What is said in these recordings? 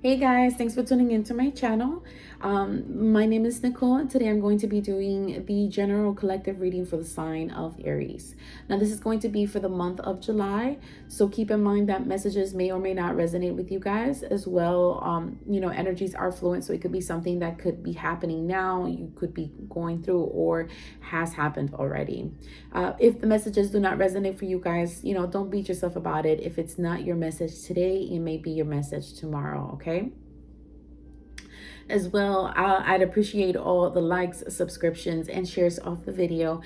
Hey guys, thanks for tuning into my channel. My name is Nicole, and today I'm going to be doing the general collective reading for the sign of Aries. Now, this is going to be for the month of July, so keep in mind that messages may or may not resonate with you guys as well. Energies are fluent, so it could be something that could be happening now, you could be going through, or has happened already. If the messages do not resonate for you guys, don't beat yourself about it. If it's not your message today, it may be your message tomorrow, okay? As well, I'd appreciate all the likes, subscriptions, and shares of the video,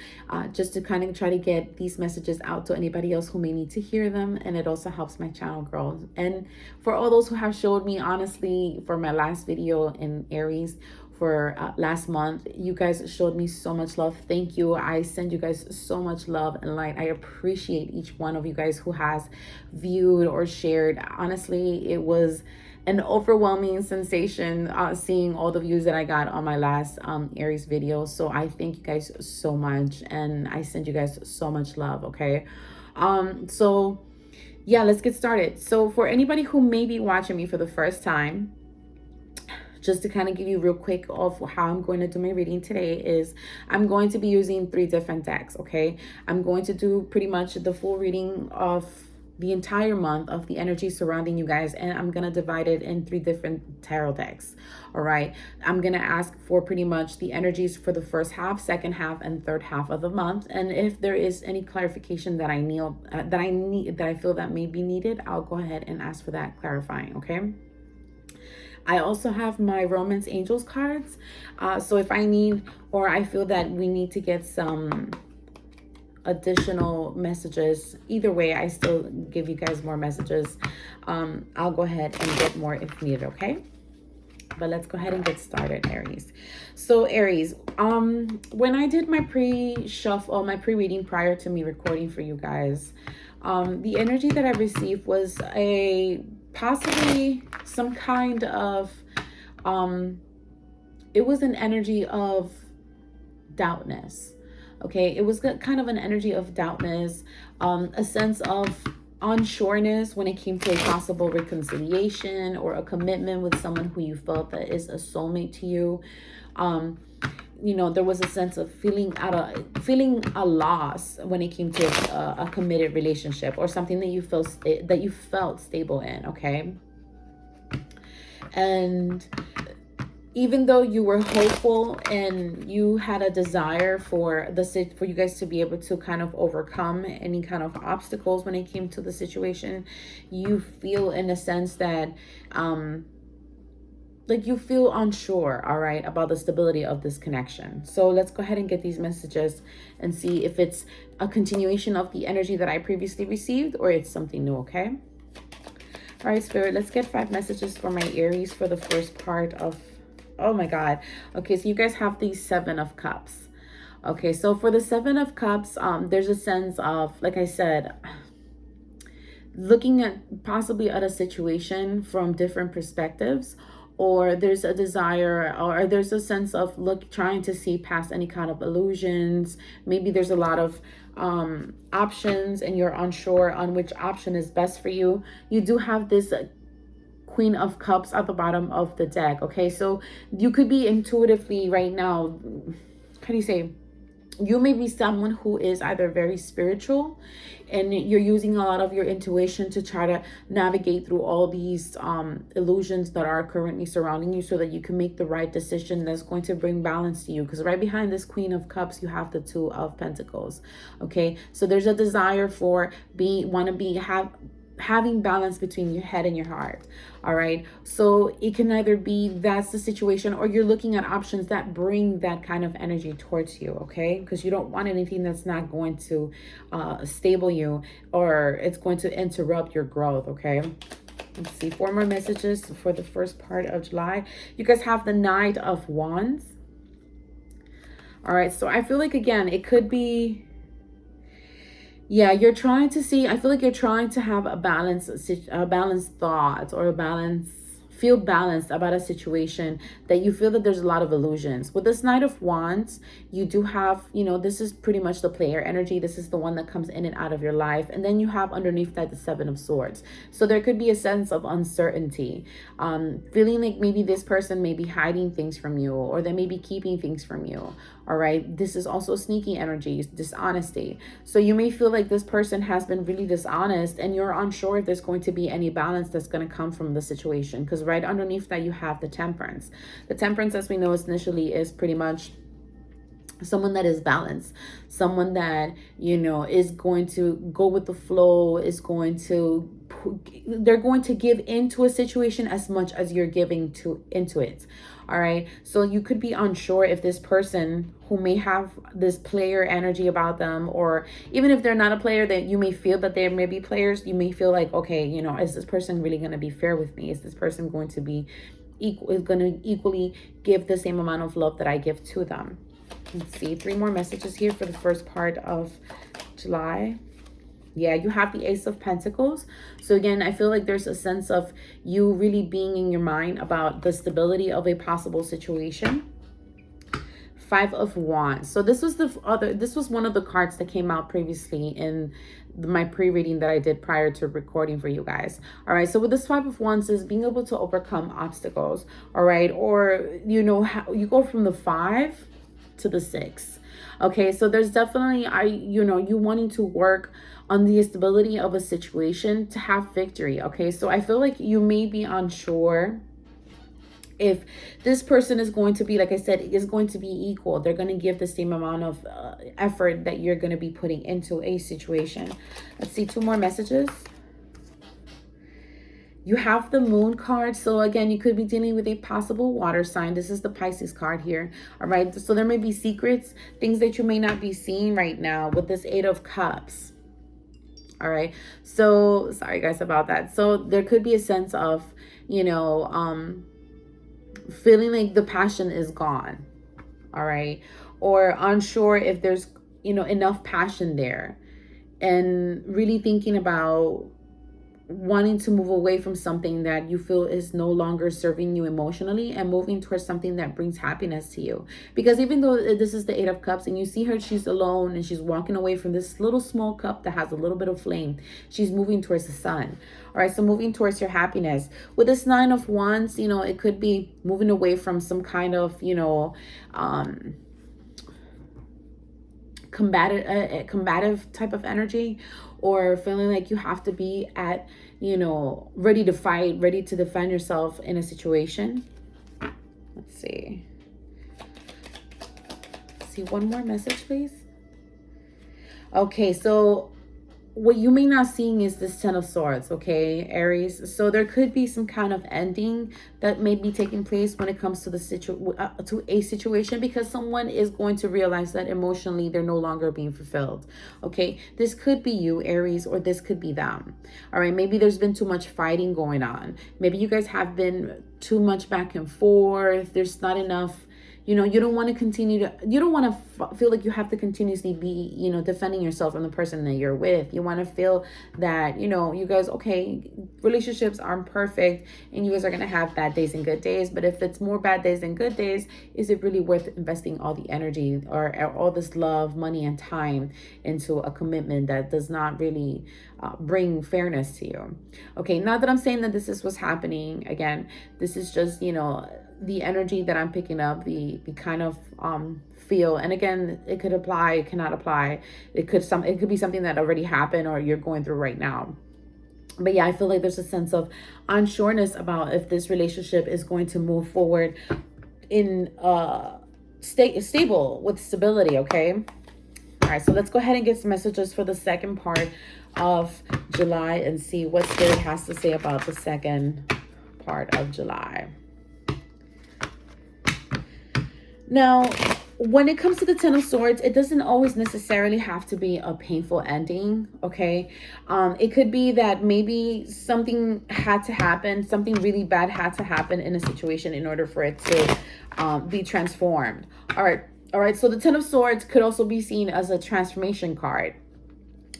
just to kind of try to get these messages out to anybody else who may need to hear them, and it also helps my channel grow. And for all those who have showed me, honestly, for my last video in Aries for last month, you guys showed me so much love. Thank you. I send you guys so much love and light. I appreciate each one of you guys who has viewed or shared. Honestly, it was an overwhelming sensation seeing all the views that I got on my last Aries video. So I thank you guys so much, and I send you guys so much love. Okay, so yeah, let's get started. So for anybody who may be watching me for the first time, just to kind of give you real quick of how I'm going to do my reading today is I'm going to be using 3 different decks. Okay, I'm going to do pretty much the full reading of the entire month of the energy surrounding you guys, and I'm gonna divide it in 3 different tarot decks. All right, I'm gonna ask for pretty much the energies for the first half, second half, and third half of the month, and if there is any clarification that I feel that may be needed, I'll go ahead and ask for that clarifying. Okay, I also have my Romance Angels cards, so if I need, or I feel that we need to get some additional messages, either way, I still give you guys more messages. I'll go ahead and get more if needed. Okay, but let's go ahead and get started, Aries. So Aries, when I did my pre-shuffle, my pre-reading prior to me recording for you guys, the energy that I received was possibly some kind of it was an energy of doubtness. Okay, it was kind of an energy of doubtness, a sense of unsureness when it came to a possible reconciliation or a commitment with someone who you felt that is a soulmate to you. There was a sense of feeling a loss when it came to a committed relationship or something that you felt stable in. Okay, and even though you were hopeful and you had a desire for you guys to be able to kind of overcome any kind of obstacles when it came to the situation, you feel in a sense that you feel unsure, all right, about the stability of this connection. So let's go ahead and get these messages and see if it's a continuation of the energy that I previously received or it's something new. Okay, all right, Spirit, let's get 5 messages for my Aries for the first part of, oh my God. Okay, so you guys have the 7 of Cups. Okay, so for the 7 of Cups, there's a sense of, like I said, looking at possibly at a situation from different perspectives, or there's a desire, or there's a sense of trying to see past any kind of illusions. Maybe there's a lot of options and you're unsure on which option is best for you. You do have this Queen of Cups at the bottom of the deck. Okay, so you could be intuitively right now, how do you say, you may be someone who is either very spiritual and you're using a lot of your intuition to try to navigate through all these illusions that are currently surrounding you so that you can make the right decision that's going to bring balance to you. Because right behind this Queen of Cups, you have the 2 of Pentacles. Okay, so there's a desire for having balance between your head and your heart. All right, so it can either be that's the situation, or you're looking at options that bring that kind of energy towards you. Okay, because you don't want anything that's not going to stable you, or it's going to interrupt your growth. Okay, let's see 4 more messages for the first part of July. You guys have the Knight of Wands. All right, so I feel like, again, it could be, yeah, you're trying to see, I feel like you're trying to have a balanced thought or a balanced feel balanced about a situation, that you feel that there's a lot of illusions. With this Knight of Wands, you do have, you know, this is pretty much the player energy. This is the one that comes in and out of your life. And then you have underneath that the Seven of Swords. So there could be a sense of uncertainty, feeling like maybe this person may be hiding things from you, or they may be keeping things from you. All right. This is also sneaky energy, dishonesty. So you may feel like this person has been really dishonest, and you're unsure if there's going to be any balance that's going to come from the situation. Because right underneath that, you have the Temperance. The Temperance, as we know initially, is pretty much someone that is balanced, someone that, you know, is going to go with the flow, is going to, they're going to give into a situation as much as you're giving into it. All right. So you could be unsure if this person who may have this player energy about them, or even if they're not a player, that you may feel that they may be players, you may feel like, okay, you know, is this person really going to be fair with me? Is this person going to be equally give the same amount of love that I give to them? Let's see, 3 more messages here for the first part of July. Yeah, you have the Ace of Pentacles. So again, I feel like there's a sense of you really being in your mind about the stability of a possible situation. 5 of Wands. So this was one of the cards that came out previously in my pre-reading that I did prior to recording for you guys. All right. So with this 5 of Wands is being able to overcome obstacles. All right. Or, you know, how you go from the 5 to the 6. Okay. So there's definitely, you know, you wanting to work on the stability of a situation to have victory. Okay. So I feel like you may be unsure if this person is going to be, like I said, is going to be equal. They're going to give the same amount of effort that you're going to be putting into a situation. Let's see, 2 more messages. You have the Moon card. So again, you could be dealing with a possible water sign. This is the Pisces card here. All right. So there may be secrets, things that you may not be seeing right now with this 8 of Cups. All right. So sorry guys about that. So there could be a sense of, you know, feeling like the passion is gone. All right. Or unsure if there's, you know, enough passion there, and really thinking about wanting to move away from something that you feel is no longer serving you emotionally, and moving towards something that brings happiness to you. Because even though this is the 8 of Cups and you see her, she's alone and she's walking away from this little small cup that has a little bit of flame, she's moving towards the sun. All right. So moving towards your happiness. With this 9 of Wands, you know, it could be moving away from some kind of, you know, combative type of energy, or feeling like you have to be at, you know, ready to fight, ready to defend yourself in a situation. Let's see. See, 1 more message, please. Okay, so what you may not seeing is this 10 of Swords, okay, Aries. So there could be some kind of ending that may be taking place when it comes to the situation, because someone is going to realize that emotionally they're no longer being fulfilled. Okay, this could be you, Aries, or this could be them. All right, maybe there's been too much fighting going on. Maybe you guys have been too much back and forth. There's not enough. You know, you don't want to continue to, you don't want to feel like you have to continuously be, you know, defending yourself from the person that you're with. You want to feel that, you know, you guys, okay, relationships aren't perfect and you guys are going to have bad days and good days. But if it's more bad days than good days, is it really worth investing all the energy or all this love, money, and time into a commitment that does not really bring fairness to you? Okay, not that I'm saying that this is what's happening. Again, this is just, you know, the energy that I'm picking up, the kind of feel. And again, it could apply, it cannot apply. It could be something that already happened or you're going through right now. But yeah, I feel like there's a sense of unsureness about if this relationship is going to move forward in stable with stability. Okay. All right, so let's go ahead and get some messages for the second part of July and see what Spirit has to say about the second part of July. Now, when it comes to the 10 of Swords, it doesn't always necessarily have to be a painful ending, okay? It could be that maybe something had to happen, something really bad had to happen in a situation in order for it to be transformed. All right, so the 10 of Swords could also be seen as a transformation card.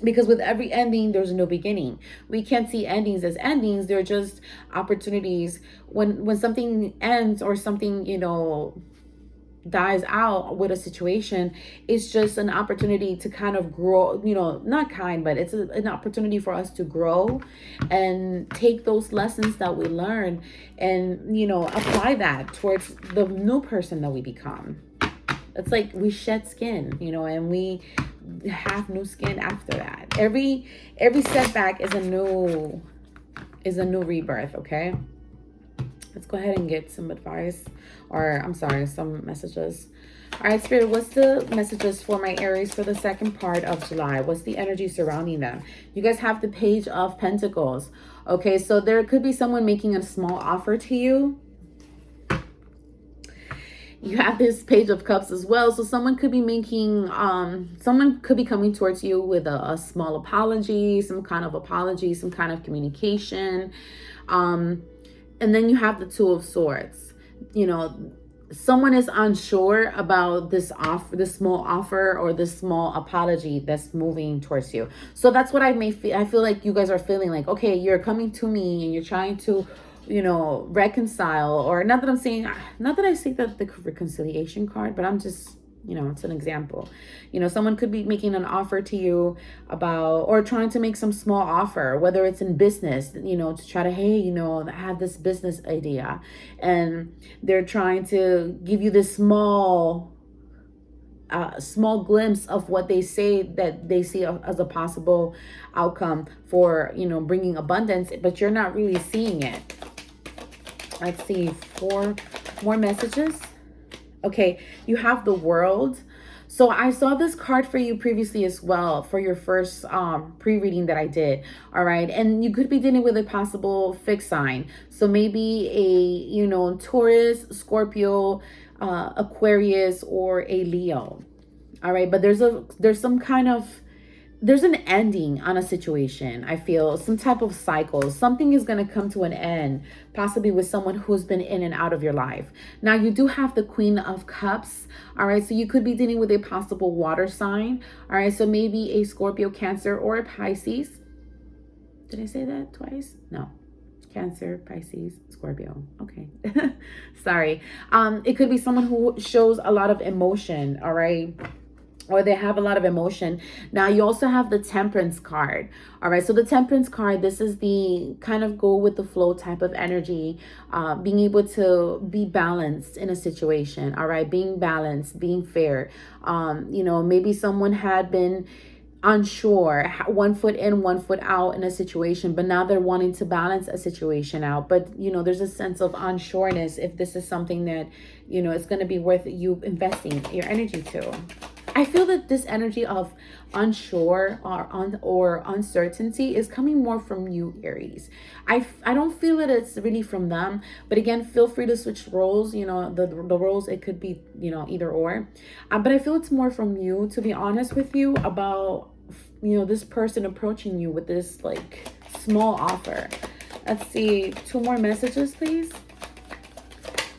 Because with every ending, there's a new beginning. We can't see endings as endings. They're just opportunities. When something ends or something, you know, dies out with a situation, it's just an opportunity to kind of grow, you know, not kind, but it's an opportunity for us to grow and take those lessons that we learn and, you know, apply that towards the new person that we become. It's like we shed skin, you know, and we have new skin after that. Every setback is a new rebirth, okay? Let's go ahead and get some advice, or I'm sorry, some messages. All right, Spirit, what's the messages for my Aries for the second part of July? What's the energy surrounding them? You guys have the Page of Pentacles. Okay, so there could be someone making a small offer to you. You have this Page of Cups as well. So someone could be making, someone could be coming towards you with a small apology, some kind of apology, some kind of communication. And then you have the Two of Swords. You know, someone is unsure about this offer, this small offer or this small apology that's moving towards you. So that's what I may feel. I feel like you guys are feeling like, okay, you're coming to me and you're trying to, you know, reconcile, or not that I'm saying, not that I say that the reconciliation card, but I'm just, you know, it's an example. You know, someone could be making an offer to you about, or trying to make some small offer, whether it's in business, you know, to try to, hey, you know, I have this business idea, and they're trying to give you this small glimpse of what they say that they see as a possible outcome for, you know, bringing abundance, but you're not really seeing it. Let's see, 4 more messages. Okay, you have the World. So I saw this card for you previously as well for your first pre-reading that I did. All right, and you could be dealing with a possible fixed sign. So maybe a, you know, Taurus, Scorpio, Aquarius, or a Leo. All right, but there's some kind of, there's an ending on a situation. I feel some type of cycle. Something is going to come to an end, possibly with someone who's been in and out of your life. Now, you do have the Queen of Cups. All right, so you could be dealing with a possible water sign. All right, so maybe a Scorpio, Cancer, or a Pisces. Did I say that twice? No. Cancer, Pisces, Scorpio. Okay. Sorry. It could be someone who shows a lot of emotion. All right, or they have a lot of emotion. Now, you also have the Temperance card. All right, so the Temperance card, this is the kind of go with the flow type of energy, being able to be balanced in a situation. All right, being balanced, being fair. You know, maybe someone had been unsure, 1 foot in, 1 foot out in a situation, but now they're wanting to balance a situation out. But, you know, there's a sense of unsureness if this is something that, you know, it's going to be worth you investing your energy to. I feel that this energy of unsure or uncertainty is coming more from you, Aries. I don't feel that it's really from them, but again, feel free to switch roles. You know, the roles, it could be, you know, either or, but I feel it's more from you, to be honest with you, about, you know, this person approaching you with this like small offer. Let's see, 2 more messages, please.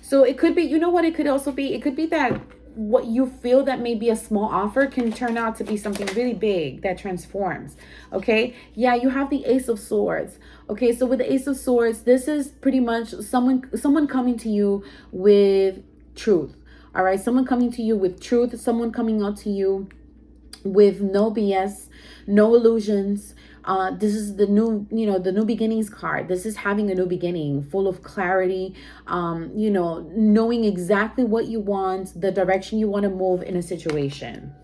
So it could be, you know what it could also be? It could be that what you feel that may be a small offer can turn out to be something really big that transforms. Okay, yeah, you have the Ace of Swords. Okay, so with the Ace of Swords, this is pretty much someone coming to you with truth. All right, someone coming to you with truth, someone coming out to you with no BS, no illusions. This is the new, you know, the new beginnings card. This is having a new beginning, full of clarity, you know, knowing exactly what you want, the direction you want to move in a situation.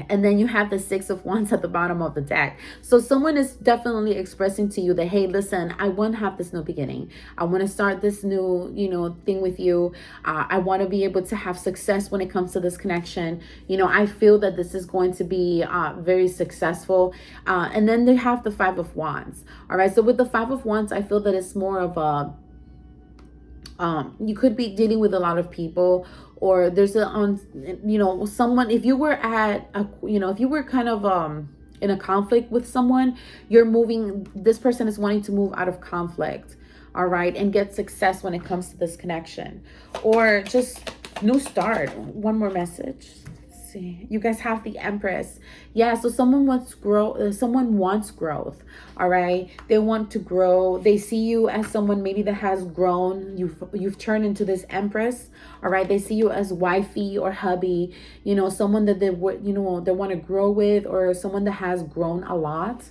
And then you have the Six of Wands at the bottom of the deck. So someone is definitely expressing to you that, hey, listen, I want to have this new beginning. I want to start this new, you know, thing with you. I want to be able to have success when it comes to this connection. You know, I feel that this is going to be very successful. And then they have the Five of Wands. All right. So with the Five of Wands, I feel that it's more of a, you could be dealing with a lot of people, or there's a, you know, someone, if you were at a, you know, if you were kind of in a conflict with someone, you're moving, this person is wanting to move out of conflict, all right, and get success when it comes to this connection, or just new start. 1 more message. Let's see. You guys have the Empress. Yeah, so someone wants growth. Someone wants growth. All right, they want to grow. They see you as someone maybe that has grown. You've turned into this Empress. All right, they see you as wifey or hubby. You know, someone that they would, you know, they want to grow with, or someone that has grown a lot.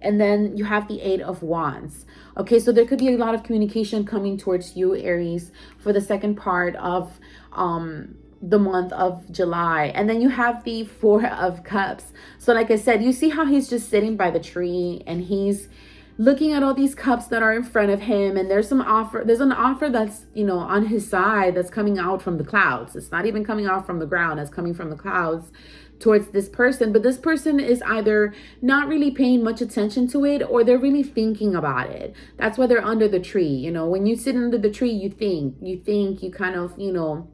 And then you have the Eight of Wands. Okay, so there could be a lot of communication coming towards you, Aries, for the second part of the month of July. And then you have the Four of Cups. So like I said, you see how he's just sitting by the tree and he's looking at all these cups that are in front of him, and there's an offer that's, you know, on his side, that's coming out from the clouds. It's not even coming out from the ground, it's coming from the clouds towards this person. But this person is either not really paying much attention to it, or they're really thinking about it. That's why they're under the tree. You know, when you sit under the tree, you think, you kind of, you know,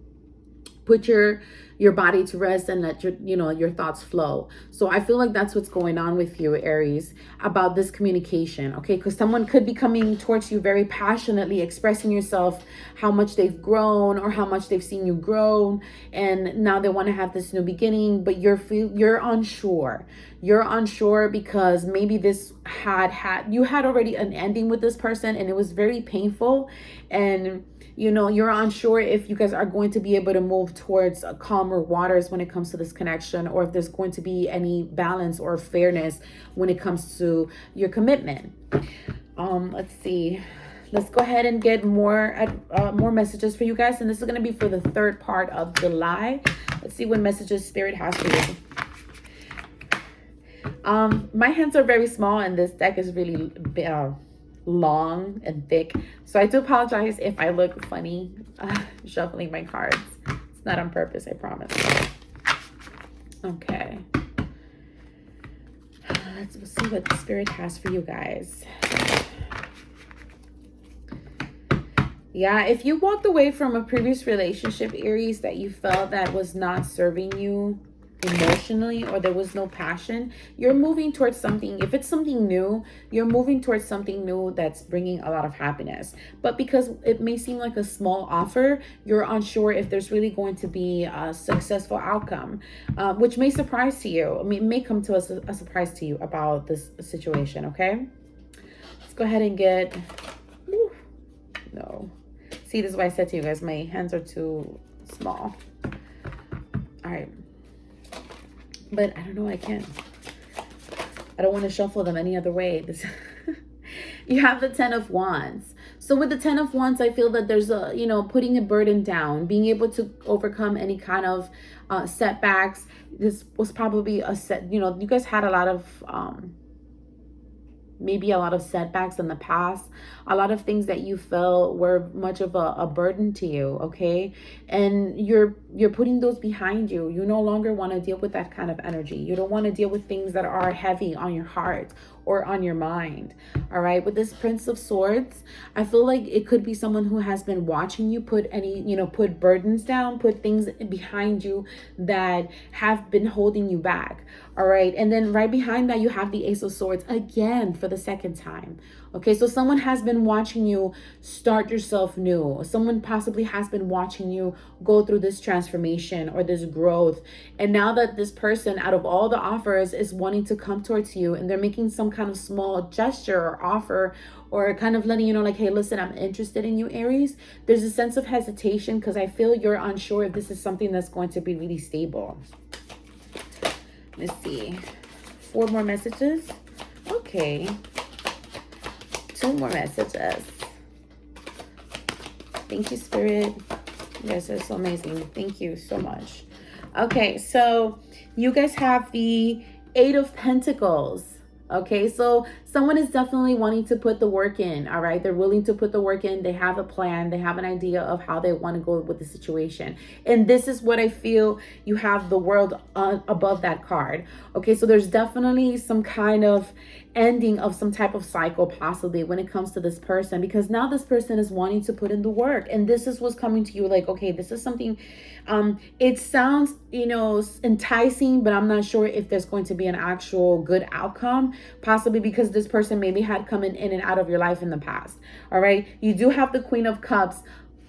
put your body to rest and let your thoughts flow. So I feel like that's what's going on with you, Aries, about this communication. Okay, because someone could be coming towards you very passionately, expressing yourself, how much they've grown or how much they've seen you grow, and now they want to have this new beginning. But you're unsure. You're unsure because maybe you had already an ending with this person, and it was very painful, and you know, you're unsure if you guys are going to be able to move towards calmer waters when it comes to this connection, or if there's going to be any balance or fairness when it comes to your commitment. Let's see. Let's go ahead and get more messages for you guys. And this is going to be for the third part of July. Let's see what messages Spirit has for you. My hands are very small, and this deck is really long and thick, so I do apologize if I look funny shuffling my cards. It's not on purpose, I promise. Okay, let's see what the Spirit has for you guys. Yeah, if you walked away from a previous relationship, Aries, that you felt that was not serving you emotionally, or there was no passion, you're moving towards something. If it's something new, you're moving towards something new that's bringing a lot of happiness. But because it may seem like a small offer, you're unsure if there's really going to be a successful outcome, which may surprise to you. I mean, it may come to us a surprise to you about this situation. Okay, let's go ahead and get no. See, this is why I said to you guys, my hands are too small. All right. But I don't know, I don't want to shuffle them any other way. You have the Ten of Wands. So with the Ten of Wands, I feel that there's a, you know, putting a burden down, being able to overcome any kind of setbacks. This was probably you know, you guys had a lot of maybe a lot of setbacks in the past, a lot of things that you felt were much of a burden to you. Okay, and you're putting those behind you. You no longer want to deal with that kind of energy. You don't want to deal with things that are heavy on your heart or on your mind. All right, with this Prince of Swords, I feel like it could be someone who has been watching you put put burdens down, put things behind you that have been holding you back. All right, and then right behind that, you have the Ace of Swords again for the second time. Okay, so someone has been watching you start yourself new. Someone possibly has been watching you go through this transformation or this growth. And now that this person, out of all the offers, is wanting to come towards you, and they're making some kind of small gesture or offer, or kind of letting you know, like, hey, listen, I'm interested in you, Aries. There's a sense of hesitation because I feel you're unsure if this is something that's going to be really stable. Let's see. 4 more messages. Okay. 2 more messages. Thank you, Spirit. You guys are so amazing. Thank you so much. Okay, so you guys have the 8 of Pentacles. Okay, so someone is definitely wanting to put the work in. All right, they're willing to put the work in. They have a plan. They have an idea of how they want to go with the situation. And this is what I feel you have the World above that card. Okay, so there's definitely some kind of ending of some type of cycle possibly when it comes to this person, because now this person is wanting to put in the work, and this is what's coming to you like, okay, this is something, it sounds, you know, enticing, but I'm not sure if there's going to be an actual good outcome, possibly because this person maybe had come in and out of your life in the past. All right, you do have the Queen of Cups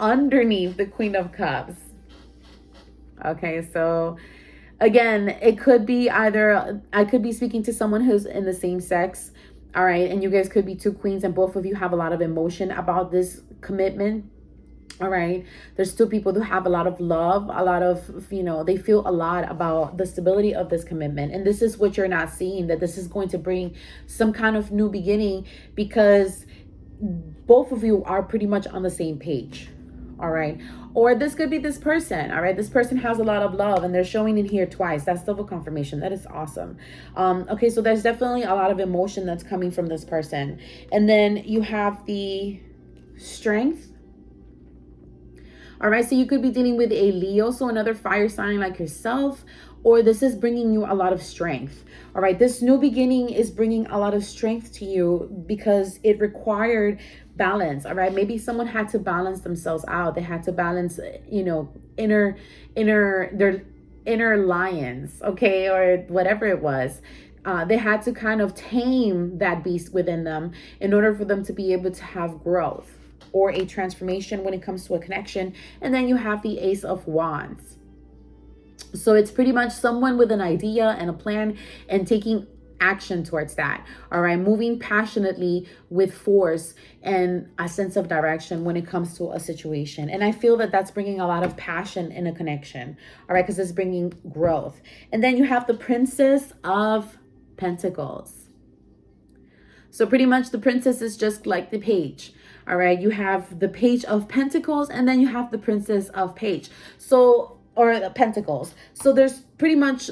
underneath the Queen of Cups. Okay, so again, it could be either I could be speaking to someone who's in the same sex, all right, and you guys could be two queens and both of you have a lot of emotion about this commitment. All right, there's two people who have a lot of love, a lot of, they feel a lot about the stability of this commitment. And this is what you're not seeing, that this is going to bring some kind of new beginning, because both of you are pretty much on the same page. All right, or this could be this person. All right, this person has a lot of love and they're showing it here twice. That's double confirmation. That is awesome. Okay, so there's definitely a lot of emotion that's coming from this person. And then you have the strength. All right, so you could be dealing with a Leo, so another fire sign like yourself, or this is bringing you a lot of strength. All right, this new beginning is bringing a lot of strength to you because it required balance. All right, maybe someone had to balance themselves out. They had to balance, their inner lions, okay, or whatever it was. They had to kind of tame that beast within them in order for them to be able to have growth or a transformation when it comes to a connection. And then you have the Ace of Wands. So it's pretty much someone with an idea and a plan and taking action towards that. All right, moving passionately with force and a sense of direction when it comes to a situation. And I feel that that's bringing a lot of passion in a connection. All right, because it's bringing growth. And then you have the Princess of Pentacles. So pretty much the princess is just like the page. All right, you have the Page of Pentacles and then you have the Princess of Page. So, or the Pentacles. So there's pretty much,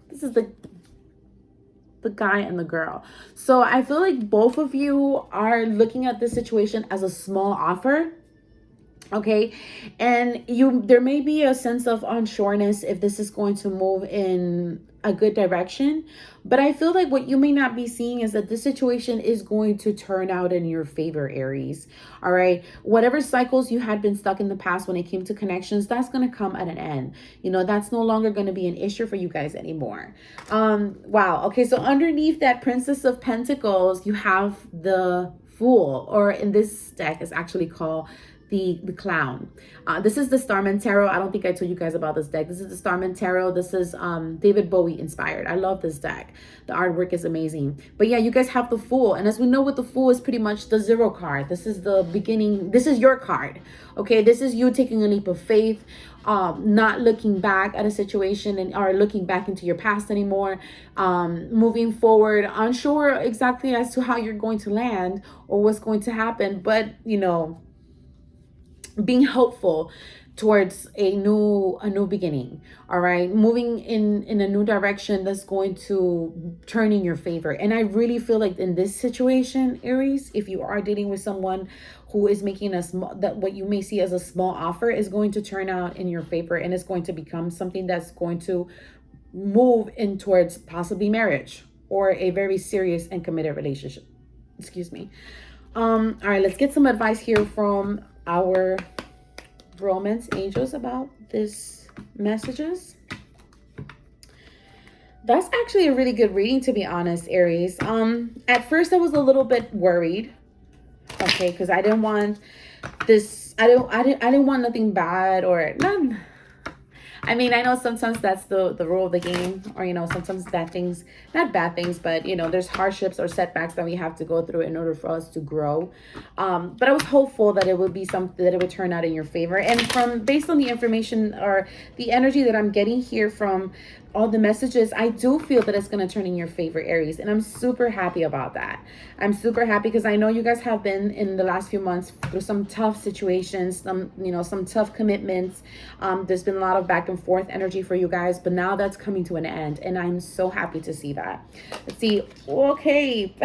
this is the guy and the girl. So I feel like both of you are looking at this situation as a small offer. Okay, and there may be a sense of unsureness if this is going to move in a good direction, but I feel like what you may not be seeing is that this situation is going to turn out in your favor, Aries. All right, whatever cycles you had been stuck in the past when it came to connections, that's going to come at an end. That's no longer going to be an issue for you guys anymore. Wow. Okay, so underneath that Princess of Pentacles, you have the Fool, or in this deck is actually called the Clown. This is the Starman Tarot. I don't think I told you guys about this deck. This is the Starman Tarot. This is David Bowie inspired. I love this deck. The artwork is amazing. But yeah, you guys have the Fool. And as we know, with the Fool is pretty much the Zero card. This is the beginning. This is your card. Okay, this is you taking a leap of faith, not looking back at a situation or looking back into your past anymore, moving forward, unsure exactly as to how you're going to land or what's going to happen. But, being hopeful towards a new beginning. All right, moving in a new direction that's going to turn in your favor. And I really feel like in this situation, Aries, if you are dealing with someone who is making that what you may see as a small offer is going to turn out in your favor, and it's going to become something that's going to move in towards possibly marriage or a very serious and committed relationship. Excuse me. All right, let's get some advice here from our romance angels about this messages. That's actually a really good reading, to be honest, Aries. At first I was a little bit worried, okay, because I didn't want this, I didn't want nothing bad or none. I mean, I know sometimes that's the rule of the game, or, sometimes bad things, not bad things, but, there's hardships or setbacks that we have to go through in order for us to grow. But I was hopeful that it would be something that it would turn out in your favor. And based on the information or the energy that I'm getting here from all the messages, I do feel that it's going to turn in your favor, Aries. And I'm super happy about that. I'm super happy because I know you guys have been in the last few months through some tough situations, some tough commitments. There's been a lot of back and forth energy for you guys, but now that's coming to an end. And I'm so happy to see that. Let's see. Okay.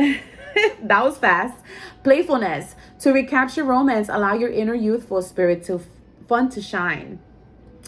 That was fast. Playfulness. To recapture romance, allow your inner youthful spirit to fun to shine.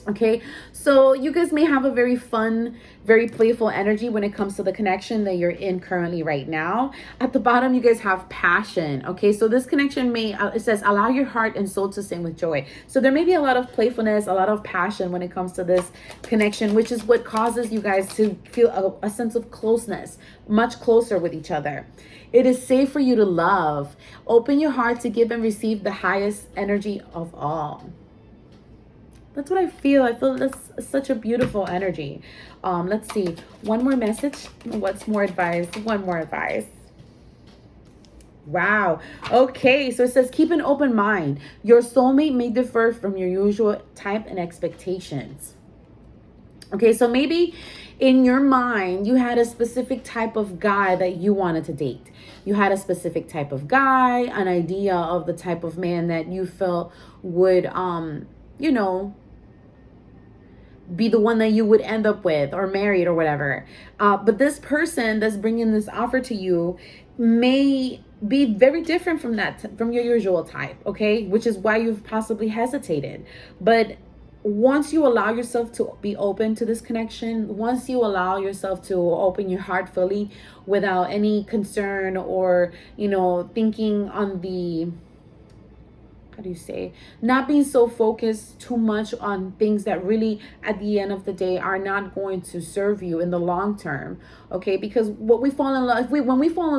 Okay, so you guys may have a very fun, very playful energy when it comes to the connection that you're in currently right now. At the bottom, you guys have passion. Okay, so this connection may, it says, allow your heart and soul to sing with joy. So there may be a lot of playfulness, a lot of passion when it comes to this connection, which is what causes you guys to feel a sense of closeness, much closer with each other. It is safe for you to love. Open your heart to give and receive the highest energy of all. That's what I feel. I feel that's such a beautiful energy. Let's see. One more message. What's more advice? One more advice. Wow. Okay. So it says, keep an open mind. Your soulmate may differ from your usual type and expectations. Okay. So maybe in your mind, you had a specific type of guy that you wanted to date. You had a specific type of guy, an idea of the type of man that you felt would, you know, be the one that you would end up with or married or whatever. But this person that's bringing this offer to you may be very different from from your usual type, okay? Which is why you've possibly hesitated. But once you allow yourself to be open to this connection, once you allow yourself to open your heart fully without any concern or, thinking on the, how do you say, not being so focused too much on things that really at the end of the day are not going to serve you in the long term, okay? Because when we fall in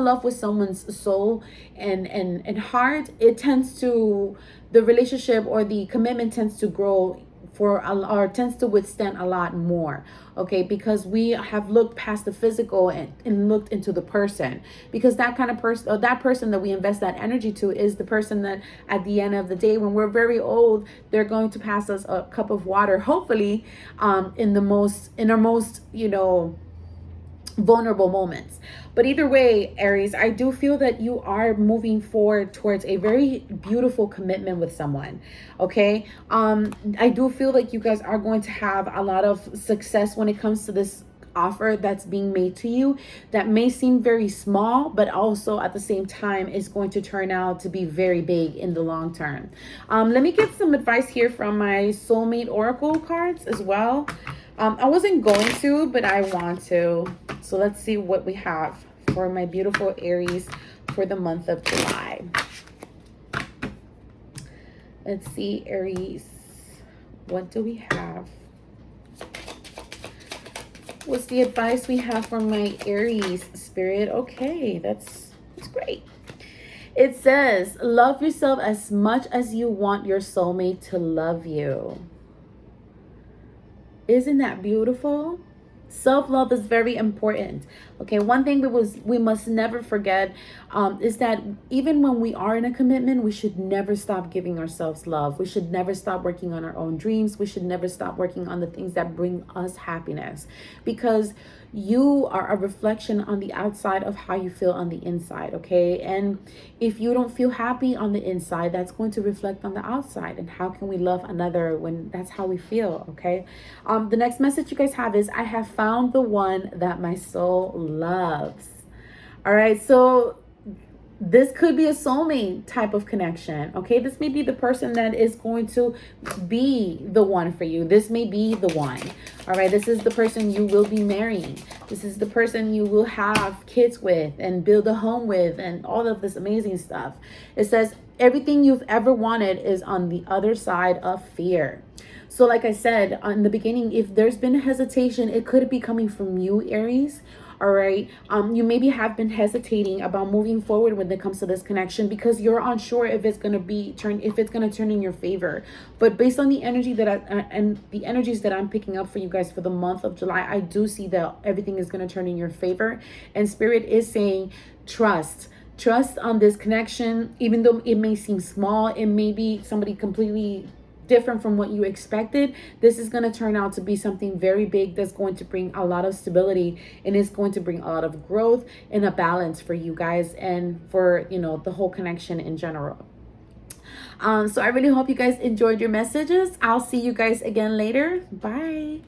love with someone's soul and heart, it tends to, the relationship or the commitment tends to grow or tends to withstand a lot more, okay? Because we have looked past the physical and looked into the person, because that kind of person, or that person that we invest that energy to, is the person that at the end of the day, when we're very old, they're going to pass us a cup of water, hopefully, in our most vulnerable moments. But either way, Aries, I do feel that you are moving forward towards a very beautiful commitment with someone, okay? I do feel like you guys are going to have a lot of success when it comes to this offer that's being made to you, that may seem very small, but also at the same time is going to turn out to be very big in the long term. Let me get some advice here from my soulmate oracle cards as well. I wasn't going to, but I want to. So let's see what we have for my beautiful Aries for the month of July. Let's see, Aries. What do we have? What's the advice we have for my Aries spirit? Okay, that's great. It says, love yourself as much as you want your soulmate to love you. Isn't that beautiful? Self-love is very important. Okay, one thing we must never forget is that even when we are in a commitment, we should never stop giving ourselves love. We should never stop working on our own dreams. We should never stop working on the things that bring us happiness, because you are a reflection on the outside of how you feel on the inside, okay? And if you don't feel happy on the inside, that's going to reflect on the outside. And how can we love another when that's how we feel, okay? The next message you guys have is, I have found the one that my soul loves. All right, so this could be a soulmate type of connection, okay? This may be the person that is going to be the one for you. This may be the one, all right? This is the person you will be marrying. This is the person you will have kids with and build a home with and all of this amazing stuff. It says, everything you've ever wanted is on the other side of fear. So like I said in the beginning, if there's been a hesitation, it could be coming from you, Aries. All right. You maybe have been hesitating about moving forward when it comes to this connection because you're unsure if it's going to turn in your favor. But based on the energy and the energies that I'm picking up for you guys for the month of July, I do see that everything is going to turn in your favor. And Spirit is saying, trust on this connection, even though it may seem small. It may be somebody completely different from what you expected. This is going to turn out to be something very big that's going to bring a lot of stability, and it's going to bring a lot of growth and a balance for you guys and for the whole connection in general. So I really hope you guys enjoyed your messages. I'll see you guys again later. Bye.